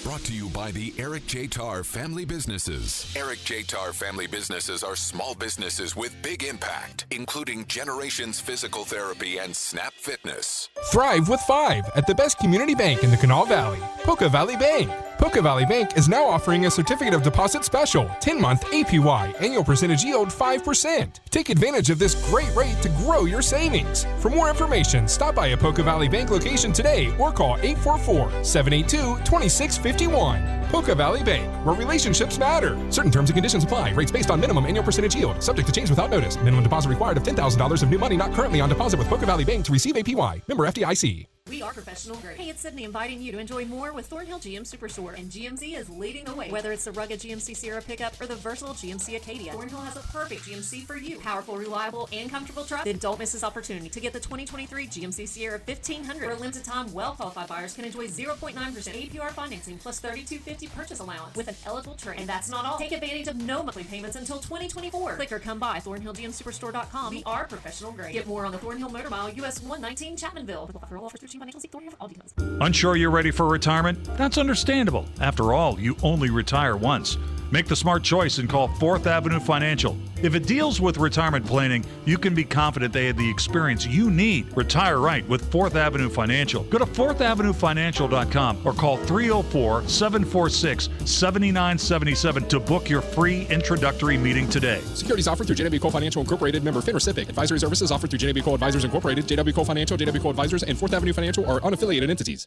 Brought to you by the Eric J. Tarr Family Businesses. Eric J. Tarr Family Businesses are small businesses with big impact, including Generations Physical Therapy and Snap Fitness. Thrive with 5 at the best community bank in the Kanawha Valley, Poca Valley Bank. Poca Valley Bank is now offering a certificate of deposit special, 10-month APY, annual percentage yield 5%. Take advantage of this great rate to grow your savings. For more information, stop by a Poca Valley Bank location today or call 844-782-2651. Poca Valley Bank, where relationships matter. Certain terms and conditions apply. Rates based on minimum annual percentage yield. Subject to change without notice. Minimum deposit required of $10,000 of new money not currently on deposit with Poca Valley Bank to receive APY. Member FDIC. We are professional grade. Hey, it's Sydney inviting you to enjoy more with Thornhill GM Superstore. And GMC is leading the way. Whether it's the rugged GMC Sierra pickup or the versatile GMC Acadia, Thornhill has a perfect GMC for you. Powerful, reliable, and comfortable truck. Then don't miss this opportunity to get the 2023 GMC Sierra 1500. For a limited time, well-qualified buyers can enjoy 0.9% APR financing plus $32.50 purchase allowance with an eligible trade. And that's not all. Take advantage of no monthly payments until 2024. Click or come by ThornhillGMSuperstore.com. We are professional grade. Get more on the Thornhill Motor Mile, US 119 Chapmanville. For all offers through Financial Seek Thornhill for all details. Unsure you're ready for retirement? That's understandable. After all, you only retire once. Make the smart choice and call 4th Avenue Financial. If it deals with retirement planning, you can be confident they have the experience you need. Retire right with 4th Avenue Financial. Go to 4thavenuefinancial.com or call 304-746-7977 to book your free introductory meeting today. Securities offered through JW Cole Financial Incorporated, member FINRA SIPC. Advisory services offered through JW Cole Advisors Incorporated, JW Cole Financial, JW Cole Advisors, and 4th Avenue Financial are unaffiliated entities.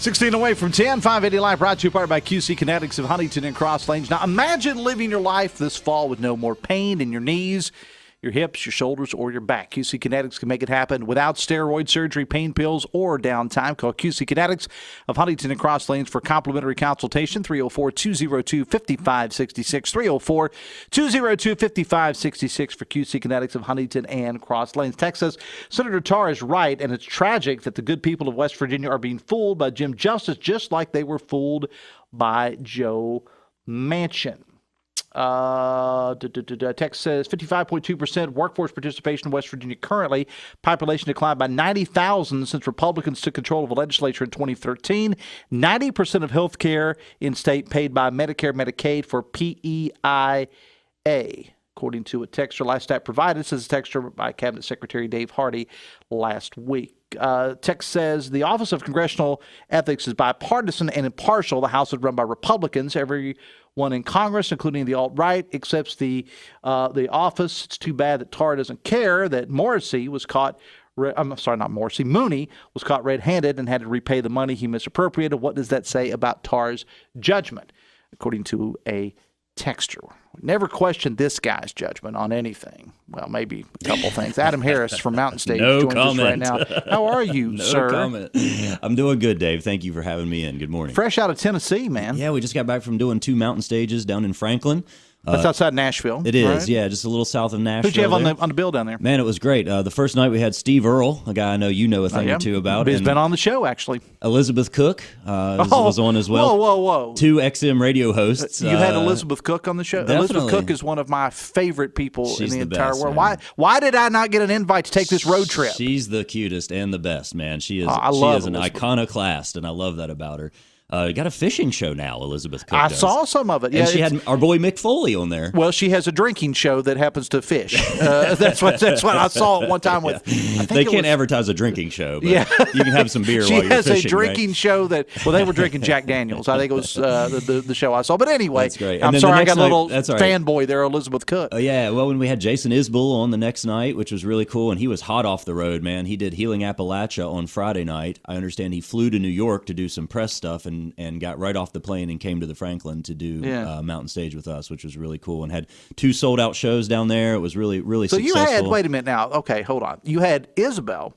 $16 away from 10, 580 Live, brought to you part by QC Kinetics of Huntington and Cross Lanes. Now, imagine living your life this fall with no more pain in your knees, your hips, your shoulders, or your back. QC Kinetics can make it happen without steroid surgery, pain pills, or downtime. Call QC Kinetics of Huntington and Cross Lanes for complimentary consultation, 304-202-5566, 304-202-5566 for QC Kinetics of Huntington and Cross Lanes. Texas, Senator Tarr is right, and it's tragic that the good people of West Virginia are being fooled by Jim Justice just like they were fooled by Joe Manchin. Text says 55.2% workforce participation in West Virginia currently. Population declined by 90,000 since Republicans took control of the legislature in 2013. 90% of health care in state paid by Medicare, Medicaid for PEIA. According to a texter last stat provided, says a texter by Cabinet Secretary Dave Hardy last week. Text says the Office of Congressional Ethics is bipartisan and impartial. The House is run by Republicans. Everyone in Congress, including the alt-right, accepts the office. It's too bad that Tarr doesn't care that Mooney was caught red-handed and had to repay the money he misappropriated. What does that say about Tarr's judgment? According to a texter. Never questioned this guy's judgment on anything. Well, maybe a couple things. Adam Harris from Mountain Stage joins us right now. How are you, sir? No comment. I'm doing good, Dave. Thank you for having me in. Good morning. Fresh out of Tennessee, man. Yeah, we just got back from doing 2 mountain stages down in Franklin. That's outside Nashville. It is, right? Yeah, just a little south of Nashville. Who'd you have on the bill down there? Man, it was great. The first night we had Steve Earle, a guy I know you know a thing or two about. He's been on the show, actually. Elizabeth Cook was on as well. Whoa. 2 XM radio hosts. You had Elizabeth Cook on the show? Definitely. Elizabeth Cook is one of my favorite people in the entire best, world. Man. Why did I not get an invite to take this road trip? She's the cutest and the best, man. She is. I she love is an Elizabeth. iconoclast, and I love that about her. got a fishing show now, Elizabeth Cook I does. saw some of it. And she had our boy Mick Foley on there. Well, she has a drinking show that happens to fish. That's what I saw at one time with. They can't advertise a drinking show, but Yeah. you can have some beer She while you're has fishing, a drinking right? show that, well, they were drinking Jack Daniels. I think it was the show I saw. But anyway, That's great. And I'm then sorry the I next got a little night- that's all right. fanboy there, Elizabeth Cook. Oh, yeah. Well, when we had Jason Isbell on the next night, which was really cool, and he was hot off the road, man. He did Healing Appalachia on Friday night. I understand he flew to New York to do some press stuff and got right off the plane and came to the Franklin to do Mountain Stage with us, which was really cool, and had 2 sold-out shows down there. It was really, really So successful. you had, wait a minute now. Okay, hold on. You had Isabel,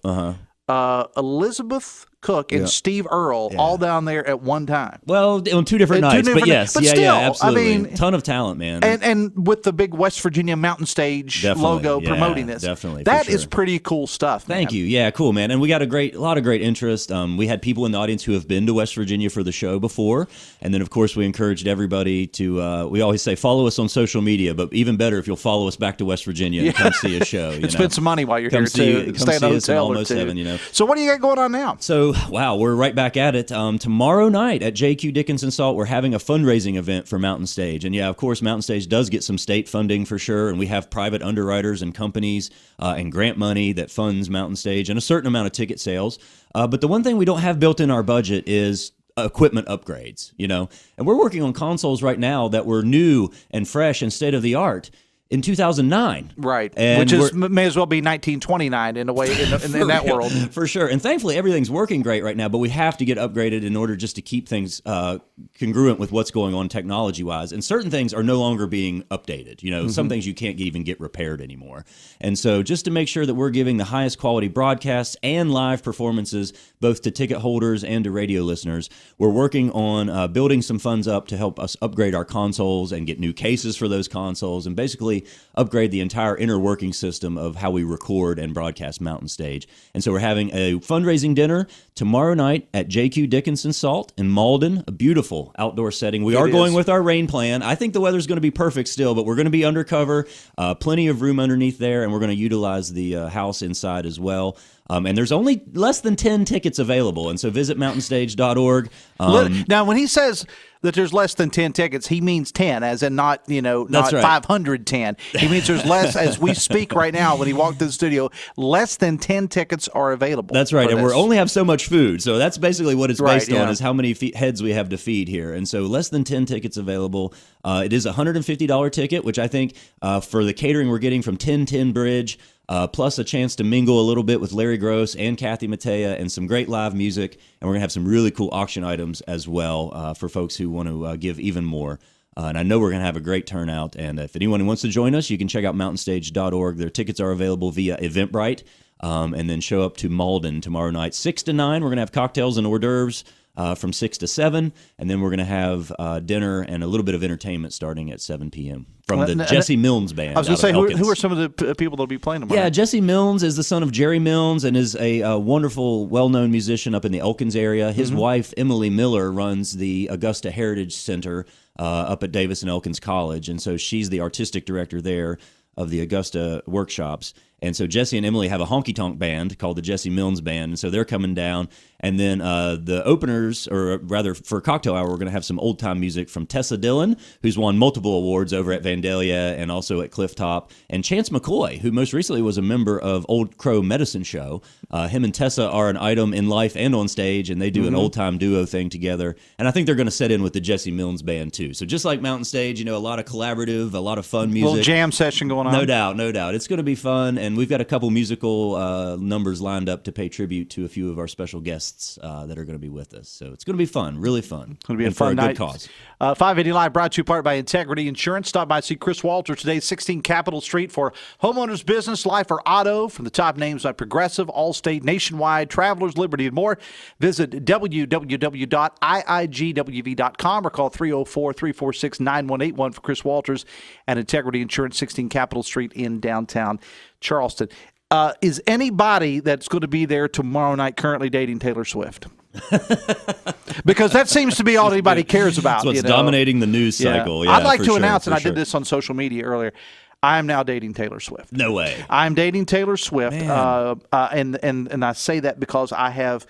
Elizabeth Cook, and Yeah. Steve Earle all down there at one time. Well, on 2 different At nights, but yes. but yeah, still, absolutely. I mean, ton of talent, man. And with the big West Virginia Mountain Stage Definitely, logo yeah, promoting this. definitely, That for sure. is pretty cool stuff. Thank you. Yeah, cool, man. And we got a lot of great interest. We had people in the audience who have been to West Virginia for the show before. And then, of course, we encouraged everybody to, we always say, follow us on social media, but even better if you'll follow us back to West Virginia and come see a show. And spend some money while you're Come here, see, too. come Stay in see a us in hotel or Almost two. Heaven, So what do you got going on now? So, wow, we're right back at it. Tomorrow night at JQ Dickinson Salt, we're having a fundraising event for Mountain Stage. And yeah, of course, Mountain Stage does get some state funding for sure. And we have private underwriters and companies and grant money that funds Mountain Stage and a certain amount of ticket sales. But the one thing we don't have built in our budget is equipment upgrades, And we're working on consoles right now that were new and fresh and state of the art in 2009. Right. And Which is may as well be 1929 in a way in that world. For sure. And thankfully, everything's working great right now, but we have to get upgraded in order just to keep things congruent with what's going on technology-wise. And certain things are no longer being updated. Some things you can't even get repaired anymore. And so just to make sure that we're giving the highest quality broadcasts and live performances, both to ticket holders and to radio listeners, we're working on building some funds up to help us upgrade our consoles and get new cases for those consoles and basically upgrade the entire inner working system of how we record and broadcast Mountain Stage. And so we're having a fundraising dinner tomorrow night at JQ Dickinson Salt in Malden, a beautiful outdoor setting. We are going with our rain plan. I think the weather's going to be perfect still, but we're going to be undercover, plenty of room underneath there, and we're going to utilize the house inside as well. And there's only less than 10 tickets available, and so visit mountainstage.org. Now, when he says that there's less than 10 tickets, he means 10, as in not That's right. 510. He means there's less, as we speak right now, when he walked to the studio, less than 10 tickets are available. That's right, and we only have so much food, so that's basically what it's based Right, on, yeah. is how many heads we have to feed here. And so less than 10 tickets available. It is a $150 ticket, which I think for the catering we're getting from 1010 Bridge, plus a chance to mingle a little bit with Larry Gross and Kathy Mattea and some great live music. And we're going to have some really cool auction items as well for folks who want to give even more. And I know we're going to have a great turnout. And if anyone wants to join us, you can check out mountainstage.org. Their tickets are available via Eventbrite. And then show up to Malden tomorrow night, 6 to 9. We're going to have cocktails and hors d'oeuvres from 6 to 7. And then we're going to have dinner and a little bit of entertainment starting at 7 p.m. from the Jesse Milnes Band. I was going to say, who are some of the people that will be playing tomorrow? Yeah, Jesse Milnes is the son of Jerry Milnes and is a wonderful, well-known musician up in the Elkins area. His wife, Emily Miller, runs the Augusta Heritage Center up at Davis and Elkins College, and so she's the artistic director there of the Augusta workshops. And so Jesse and Emily have a honky-tonk band called the Jesse Milnes Band, and so they're coming down. And then the openers, or rather for Cocktail Hour, we're going to have some old-time music from Tessa Dillon, who's won multiple awards over at Vandalia and also at Clifftop, and Chance McCoy, who most recently was a member of Old Crow Medicine Show. Him and Tessa are an item in life and on stage, and they do an old-time duo thing together. And I think they're going to set in with the Jesse Milnes Band, too. So just like Mountain Stage, a lot of collaborative, a lot of fun music. Little jam session going on. No doubt, no doubt. It's going to be fun, and we've got a couple musical numbers lined up to pay tribute to a few of our special guests that are going to be with us. So it's going to be fun, really fun. It's going to be a and for fun a night. good cause. 580 Live brought to you part by Integrity Insurance. Stop by, see Chris Walter today, 16 Capitol Street for homeowners, business, life, or auto. From the top names like Progressive, Allstate, Nationwide, Travelers, Liberty, and more. Visit www.iigwv.com or call 304-346-9181 for Chris Walters at Integrity Insurance, 16 Capitol Street in downtown Charleston. Is anybody that's going to be there tomorrow night currently dating Taylor Swift? Because that seems to be all anybody cares about. That's what's dominating the news cycle. Yeah, I'd like for to sure, announce, for and I sure. did this on social media earlier, I am now dating Taylor Swift. No way. I'm dating Taylor Swift, and I say that because I have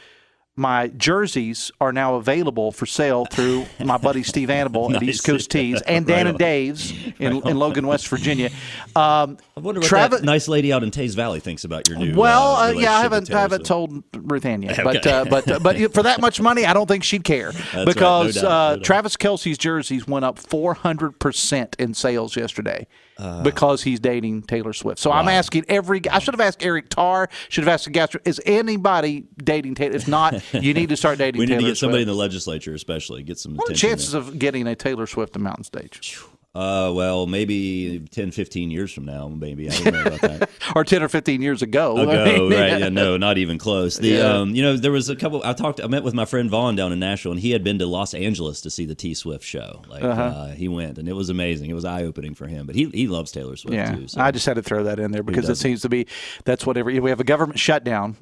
my jerseys are now available for sale through my buddy Steve Annable at East Coast Tees and Dan and Dave's in Logan, West Virginia. I wonder what that nice lady out in Taze Valley thinks about your new. I haven't told Ruth Ann yet, okay. but for that much money, I don't think she'd care. That's because right. No doubt. Travis Kelce's jerseys went up 400% in sales yesterday. Because he's dating Taylor Swift. So I'm asking I should have asked Eric Tarr, should have asked the guest, is anybody dating Taylor? If not, you need to start dating Taylor Swift. We need to get somebody in the legislature especially, get some What are the chances of getting a Taylor Swift on Mountain Stage? Well, mayy 10, 15 years from now, maybe. I don't know about that. Or 10 or 15 years ago. Right. Yeah, no, not even close. There was a couple, I met with my friend Vaughn down in Nashville, and he had been to Los Angeles to see the T Swift show. He went, and it was amazing. It was eye-opening for him. But he loves Taylor Swift, too. So. I just had to throw that in there because it seems to be, that's what we have a government shutdown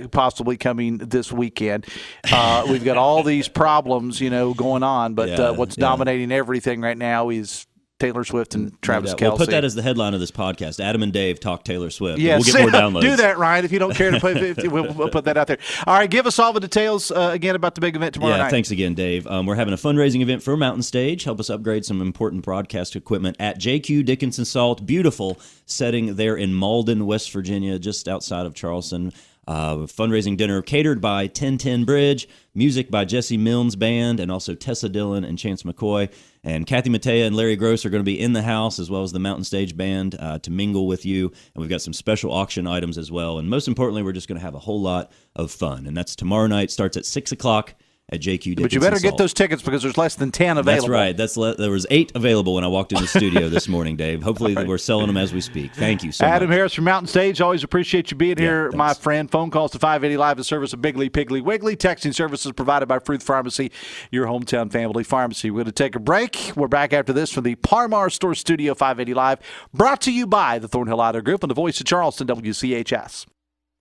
possibly coming this weekend. We've got all these problems, going on, but what's dominating everything right now is Taylor Swift and Travis Kelce. We'll put that as the headline of this podcast. Adam and Dave talk Taylor Swift. Yes. We'll get more downloads. Do that, Ryan. If you don't care to put, we'll put that out there. All right, give us all the details again about the big event tomorrow night. Thanks again, Dave. We're having a fundraising event for Mountain Stage. Help us upgrade some important broadcast equipment at JQ Dickinson Salt. Beautiful setting there in Malden, West Virginia, just outside of Charleston. Fundraising dinner catered by 1010 Bridge, music by Jesse Milne's band, and also Tessa Dillon and Chance McCoy. And Kathy Mattea and Larry Gross are going to be in the house, as well as the Mountain Stage Band, to mingle with you. And we've got some special auction items as well. And most importantly, we're just going to have a whole lot of fun. And that's tomorrow night, starts at 6 o'clock. At JQ Dickinson But you better Salt. get those tickets because there's less than 10 available. That's right. There was 8 available when I walked in the studio this morning, Dave. Hopefully we're selling them as we speak. Thank you so much. Adam Harris from Mountain Stage. Always appreciate you being here, thanks. my friend. Phone calls to 580 Live in service of Biggly Piggly Wiggly. Texting services provided by Fruth Pharmacy, your hometown family pharmacy. We're going to take a break. We're back after this from the Parmar Store Studio 580 Live, brought to you by the Thornhill Auto Group and the Voice of Charleston, WCHS.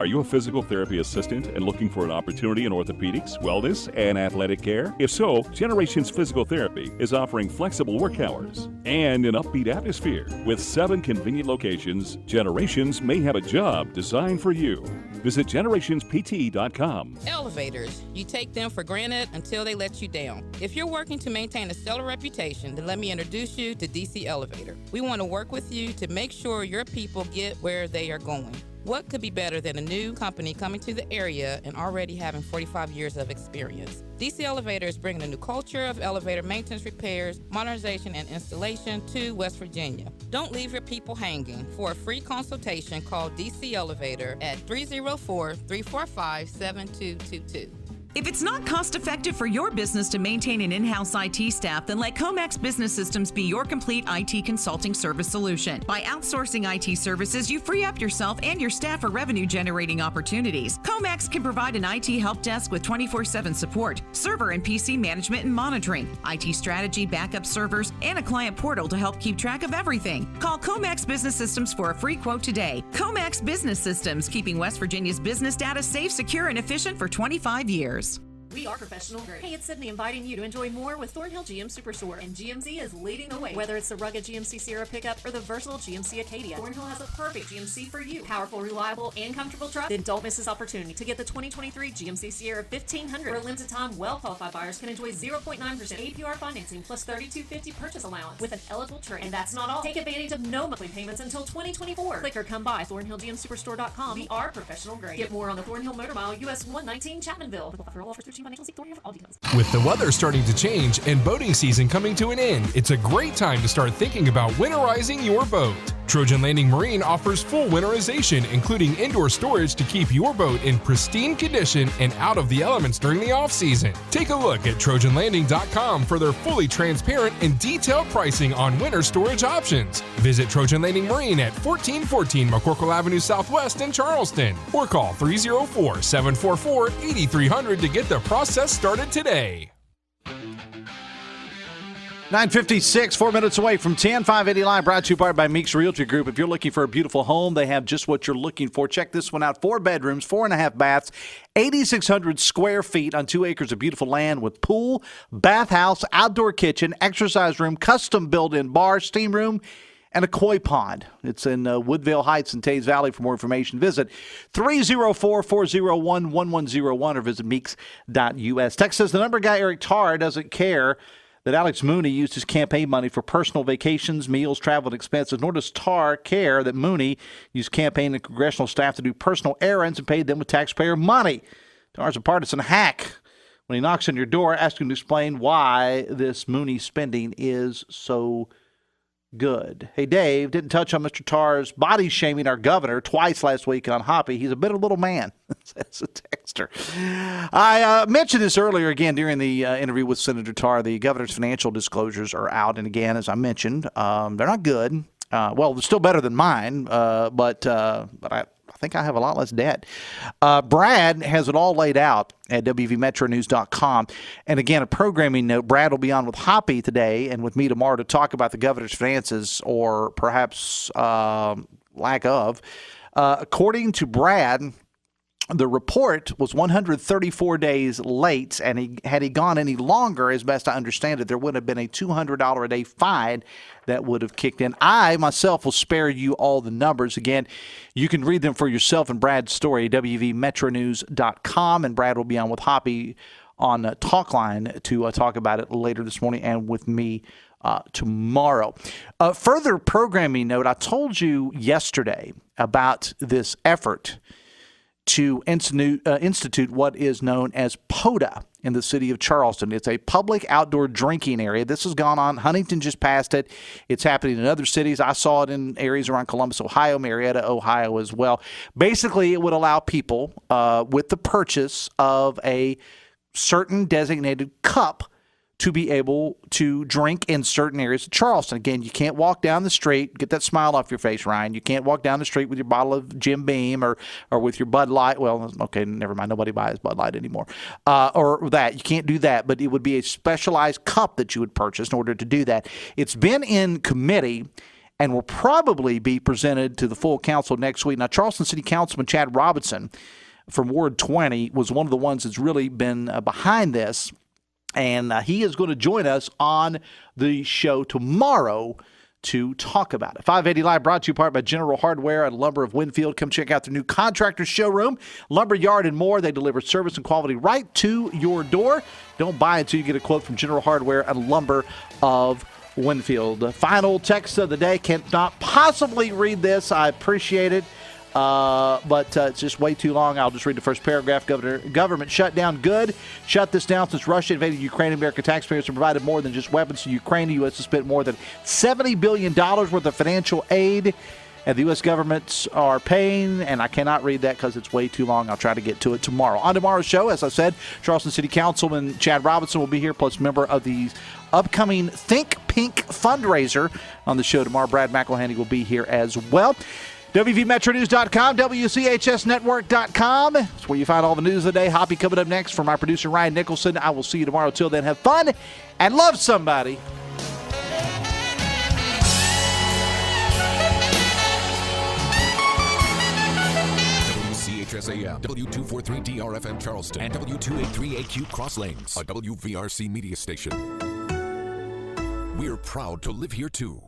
Are you a physical therapy assistant and looking for an opportunity in orthopedics, wellness, and athletic care? If so, Generations Physical Therapy is offering flexible work hours and an upbeat atmosphere. With 7 convenient locations, Generations may have a job designed for you. Visit generationspt.com. Elevators. You take them for granted until they let you down. If you're working to maintain a stellar reputation, then let me introduce you to DC Elevator. We want to work with you to make sure your people get where they are going. What could be better than a new company coming to the area and already having 45 years of experience? DC Elevator is bringing a new culture of elevator maintenance, repairs, modernization, and installation to West Virginia. Don't leave your people hanging. For a free consultation, call DC Elevator at 304-345-7222. If it's not cost-effective for your business to maintain an in-house IT staff, then let Comax Business Systems be your complete IT consulting service solution. By outsourcing IT services, you free up yourself and your staff for revenue-generating opportunities. Comax can provide an IT help desk with 24/7 support, server and PC management and monitoring, IT strategy, backup servers, and a client portal to help keep track of everything. Call Comax Business Systems for a free quote today. Comax Business Systems, keeping West Virginia's business data safe, secure, and efficient for 25 years. We are professional grade. Hey, it's Sydney inviting you to enjoy more with Thornhill GM Superstore, and GMC is leading the way. Whether it's the rugged GMC Sierra pickup or the versatile GMC Acadia, Thornhill has a perfect GMC for you. Powerful, reliable, and comfortable truck. Then don't miss this opportunity to get the 2023 GMC Sierra 1500. For a limited time, well-qualified buyers can enjoy 0.9% APR financing plus $32.50 purchase allowance with an eligible trade. And that's not all. Take advantage of no monthly payments until 2024. Click or come by ThornhillGMSuperstore.com. We are professional grade. Get more on the Thornhill Motor Mile, US 119 Chapmanville. With the weather starting to change and boating season coming to an end, it's a great time to start thinking about winterizing your boat. Trojan Landing Marine offers full winterization, including indoor storage to keep your boat in pristine condition and out of the elements during the off-season. Take a look at TrojanLanding.com for their fully transparent and detailed pricing on winter storage options. Visit Trojan Landing Marine at 1414 McCorkle Avenue Southwest in Charleston, or call 304-744-8300 to get the process started today. 9:56, 4 minutes away from 10, 580 Live, brought to you by Meeks Realty Group. If you're looking for a beautiful home, they have just what you're looking for. Check this one out. 4 bedrooms, 4.5 baths, 8,600 square feet on 2 acres of beautiful land with pool, bathhouse, outdoor kitchen, exercise room, custom built-in bar, steam room, and a koi pond. It's in Woodville Heights in Tays Valley. For more information, visit 304-401-1101 or visit meeks.us. Text says the number guy Eric Tarr doesn't care that Alex Mooney used his campaign money for personal vacations, meals, travel, and expenses, nor does Tarr care that Mooney used campaign and congressional staff to do personal errands and paid them with taxpayer money. Tarr's a partisan hack. When he knocks on your door, ask him to explain why this Mooney spending is so good. Hey, Dave, didn't touch on Mr. Tarr's body shaming our governor twice last week on Hoppy. He's a bitter little man, says a texter. I mentioned this earlier again during the interview with Senator Tarr. The governor's financial disclosures are out. And again, as I mentioned, they're not good. Well, they're still better than mine, but I think I have a lot less debt. Brad has it all laid out at WVMetroNews.com. And again, a programming note, Brad will be on with Hoppy today and with me tomorrow to talk about the governor's finances, or perhaps lack of. According to Brad, the report was 134 days late, and had he gone any longer, as best I understand it, there would have been a $200 a day fine that would have kicked in. I, myself, will spare you all the numbers. Again, you can read them for yourself in Brad's story, WVMetroNews.com, and Brad will be on with Hoppy on Talkline to talk about it later this morning, and with me tomorrow. Further programming note, I told you yesterday about this effort to institute what is known as POTA in the city of Charleston. It's a public outdoor drinking area. This has gone on. Huntington just passed it. It's happening in other cities. I saw it in areas around Columbus, Ohio, Marietta, Ohio as well. Basically, it would allow people with the purchase of a certain designated cup to be able to drink in certain areas of Charleston. Again, you can't walk down the street, get that smile off your face, Ryan. You can't walk down the street with your bottle of Jim Beam or with your Bud Light. Well, okay, never mind. Nobody buys Bud Light anymore. Or that. You can't do that, but it would be a specialized cup that you would purchase in order to do that. It's been in committee and will probably be presented to the full council next week. Now, Charleston City Councilman Chad Robinson from Ward 20 was one of the ones that's really been behind this. And he is going to join us on the show tomorrow to talk about it. 580 Live brought to you part by General Hardware and Lumber of Winfield. Come check out their new contractor showroom, lumber yard, and more. They deliver service and quality right to your door. Don't buy until you get a quote from General Hardware and Lumber of Winfield. The final text of the day. Cannot possibly read this. I appreciate it. But it's just way too long. I'll just read the first paragraph. Government shutdown good. Shut this down since Russia invaded Ukraine. American taxpayers have provided more than just weapons to Ukraine. The U.S. has spent more than $70 billion worth of financial aid, and the U.S. governments are paying, and I cannot read that because it's way too long. I'll try to get to it tomorrow. On tomorrow's show, as I said, Charleston City Councilman Chad Robinson will be here, plus member of the upcoming Think Pink fundraiser on the show tomorrow. Brad McElhaney will be here as well. WVMetroNews.com, WCHSNetwork.com. That's where you find all the news of the day. Hoppy coming up next from our producer, Ryan Nicholson. I will see you tomorrow. Till then, have fun and love somebody. WCHS AM, W243DRFM Charleston, and W283AQ Cross Lanes, a WVRC media station. We're proud to live here, too.